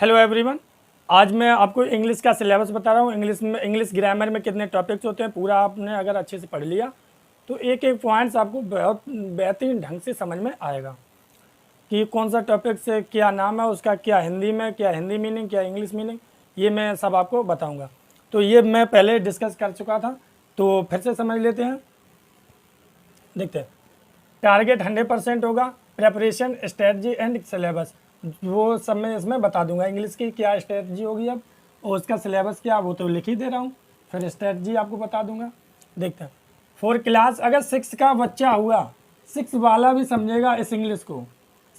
Hello everyone. आज मैं आपको इंग्लिश का सिलेबस बता रहा हूँ। इंग्लिश ग्रामर में कितने टॉपिक्स होते हैं पूरा आपने अगर अच्छे से पढ़ लिया तो एक एक पॉइंट्स आपको बहुत बेहतरीन ढंग से समझ में आएगा कि कौन सा टॉपिक से क्या नाम है उसका, क्या हिंदी में, क्या हिंदी मीनिंग, क्या इंग्लिश मीनिंग, ये मैं सब आपको बताऊँगा। तो ये मैं पहले डिस्कस कर चुका था, तो फिर से समझ लेते हैं। देखते हैं। टारगेट 100% होगा। प्रेपरेशन, स्ट्रेटजी एंड सिलेबस, वो सब मैं इसमें बता दूंगा। इंग्लिश की क्या स्ट्रेटजी होगी अब और उसका सिलेबस क्या, वो तो लिख ही दे रहा हूँ, फिर स्ट्रेटजी आपको बता दूंगा। देखते हैं। 4 क्लास, अगर 6 का बच्चा हुआ, 6 वाला भी समझेगा इस इंग्लिश को।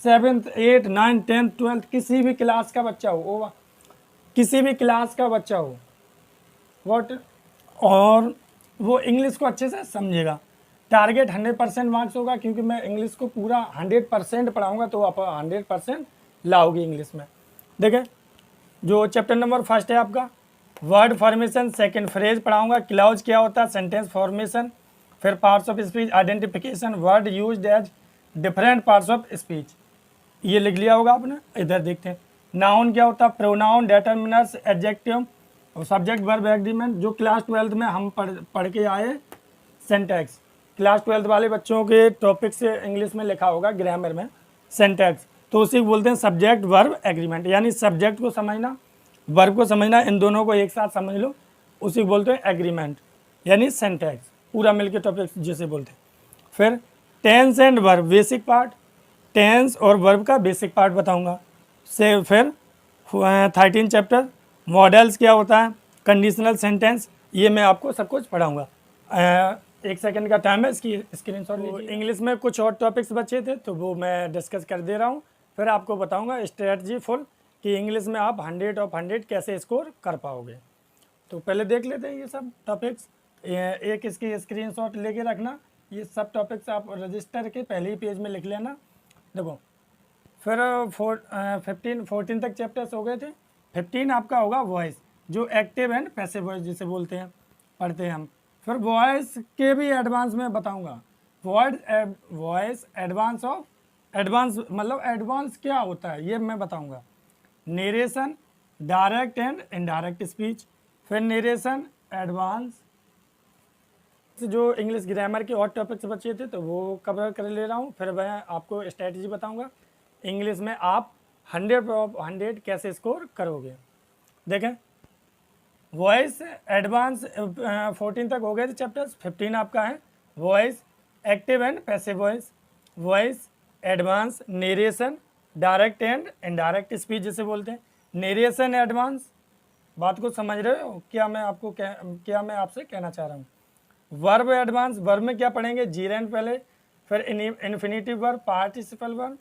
7th 8 9 10 12 किसी भी क्लास का बच्चा हो, किसी भी क्लास का बच्चा हो वॉट, और वो इंग्लिश को अच्छे से समझेगा। टारगेट 100% मार्क्स होगा, क्योंकि मैं इंग्लिश को पूरा 100% पढ़ाऊंगा, तो आप 100% लाओगे इंग्लिश में। देखें, जो चैप्टर नंबर 1 है आपका वर्ड फॉर्मेशन, सेकंड फ्रेज पढ़ाऊंगा। क्लाउज क्या होता है, सेंटेंस फॉर्मेशन, फिर parts of speech identification, word used as different parts of speech, ये लिख लिया होगा आपने। इधर देखते हैं। नाउन क्या होता है, प्रोनाउन, डिटरमिनर्स, एडजेक्टिव और सब्जेक्ट वर्ब एग्रीमेंट, जो क्लास 12 में हम पढ़ के आए। सेंटेक्स, क्लास 12 वाले बच्चों के टॉपिक से इंग्लिश में लिखा होगा ग्रामर में सेंटेक्स, तो उसी को बोलते हैं सब्जेक्ट वर्ब एग्रीमेंट, यानी सब्जेक्ट को समझना, वर्ब को समझना, इन दोनों को एक साथ समझ लो, उसी को बोलते हैं एग्रीमेंट, यानी सेंटेक्स, पूरा मिलके टॉपिक जिसे बोलते हैं। फिर tense and verb basic part, tense और वर्ब का बेसिक पार्ट बताऊंगा। से फिर 13 चैप्टर मॉडल्स क्या होता है, कंडीशनल सेंटेंस, ये मैं आपको सब कुछ पढ़ाऊँगा। 1 सेकंड का टाइम है, इसकी स्क्रीनशॉट लीजिए। इंग्लिश में कुछ और टॉपिक्स बचे थे तो वो मैं डिस्कस कर दे रहा हूँ, फिर आपको बताऊँगा स्ट्रेटजी फुल कि इंग्लिश में आप 100 ऑफ 100 कैसे स्कोर कर पाओगे। तो पहले देख लेते हैं ये सब टॉपिक्स। एक इसकी स्क्रीनशॉट लेके रखना, ये सब टॉपिक्स आप रजिस्टर के पहले ही पेज में लिख लेना। देखो, फिर 14 तक चैप्टर्स हो गए थे। 15 आपका होगा वॉइस, जो एक्टिव एंड पैसिव वॉइस जिसे बोलते हैं, पढ़ते हैं हम। फिर वॉइस के भी एडवांस में बताऊंगा। वॉइस एडवांस ऑफ, एडवांस मतलब एडवांस क्या होता है ये मैं बताऊंगा। Narration, direct and indirect speech, फिर नेरेशन एडवांस। जो इंग्लिश ग्रामर के और टॉपिक्स बचे थे तो वो कवर कर ले रहा हूँ। फिर मैं आपको स्ट्रेटजी बताऊंगा इंग्लिश में आप 100 ऑफ 100 कैसे स्कोर करोगे। देखें, वॉइस एडवांस 14 तक हो गए थे चैप्टर्स। 15 आपका है voice, active and passive voice, voice advance, narration, direct and indirect speech जिसे बोलते हैं। नेरेशन एडवांस, बात को समझ रहे हो क्या मैं आपको क्या मैं आपसे कहना चाह रहा हूँ। वर्ब एडवांस, वर्ब में क्या पढ़ेंगे, जीरेंड पहले, फिर infinitive verb, participle verb,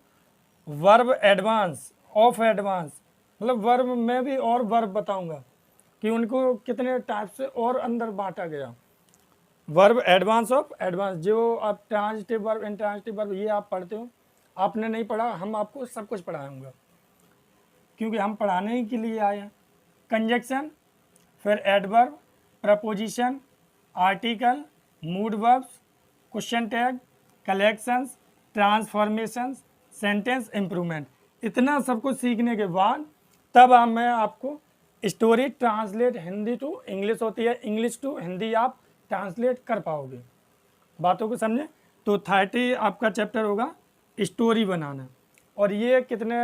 verb advance, of advance, मतलब वर्ब में भी और वर्ब बताऊंगा कि उनको कितने टाइप से और अंदर बांटा गया। वर्ब एडवांस ऑफ एडवांस, जो आप ट्रांजिटिव वर्ब, इंट्रांजिटिव वर्ब ये आप पढ़ते हो, आपने नहीं पढ़ा, हम आपको सब कुछ पढ़ाऊंगा क्योंकि हम पढ़ाने ही के लिए आए हैं। कंजक्शन, फिर adverb, preposition, article, mood verbs, question tag, collections, transformations, sentence improvement, इतना सब कुछ सीखने के बाद तब मैं आपको story translate Hindi to English होती है, इंग्लिश टू हिंदी आप ट्रांसलेट कर पाओगे। बातों को समझे। तो 30 आपका चैप्टर होगा स्टोरी बनाना, और ये कितने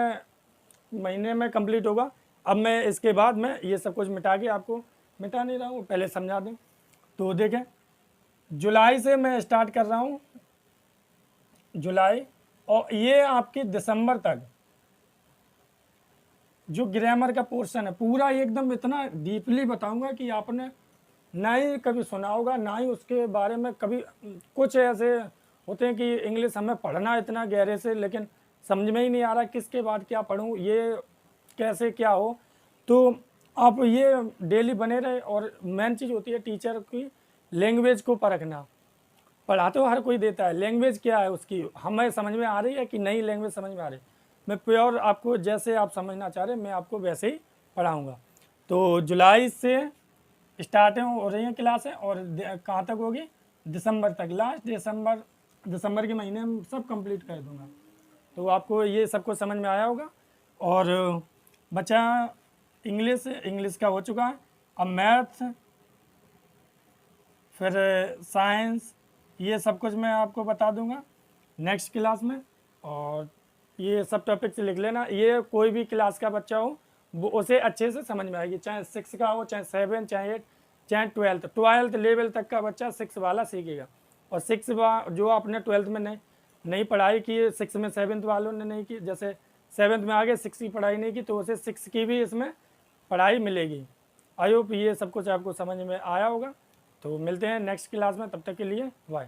महीने में कंप्लीट होगा। अब मैं इसके बाद मैं ये सब कुछ मिटा के आपको, मिटा नहीं रहा हूँ, पहले समझा दूँ। तो देखें, जुलाई से मैं स्टार्ट कर रहा हूँ, जुलाई, और ये आपकी दिसंबर तक जो ग्रामर का पोर्शन है पूरा एकदम इतना डीपली बताऊंगा कि आपने ना ही कभी सुना होगा, ना ही उसके बारे में कभी। कुछ ऐसे होते हैं कि इंग्लिश हमें पढ़ना इतना गहरे से, लेकिन समझ में ही नहीं आ रहा किसके बाद क्या पढूं, ये कैसे क्या हो। तो आप ये डेली बने रहे। और मेन चीज़ होती है टीचर की लैंग्वेज को परखना। पढ़ा तो हर कोई देता है, लैंग्वेज क्या है उसकी, हमें समझ में आ रही है कि नई लैंग्वेज समझ में आ रही है। मैं प्योर आपको जैसे आप समझना चाह रहे हैं मैं आपको वैसे ही पढ़ाऊँगा। तो जुलाई से स्टार्ट हो रही हैं क्लासें, और कहाँ तक होगी, दिसंबर तक, लास्ट दिसंबर के महीने में सब कंप्लीट कर दूंगा। तो आपको ये सब कुछ समझ में आया होगा। और बचा इंग्लिश का हो चुका है। अब मैथ, फिर साइंस, ये सब कुछ मैं आपको बता दूंगा नेक्स्ट क्लास में। और ये सब टॉपिक से लिख लेना, ये कोई भी क्लास का बच्चा हो वो उसे अच्छे से समझ में आएगी, चाहे 6 का हो, चाहे 7, चाहे 8, चाहे 12 लेवल तक का बच्चा 6 वाला सीखेगा। और 6 जो आपने 12th में नहीं पढ़ाई की, 6 में 7th वालों ने नहीं की, जैसे 7th में आगे 6 की पढ़ाई नहीं की, तो उसे 6 की भी इसमें पढ़ाई मिलेगी। आई होप ये सब कुछ आपको समझ में आया होगा। तो मिलते हैं नेक्स्ट क्लास में, तब तक के लिए बाय।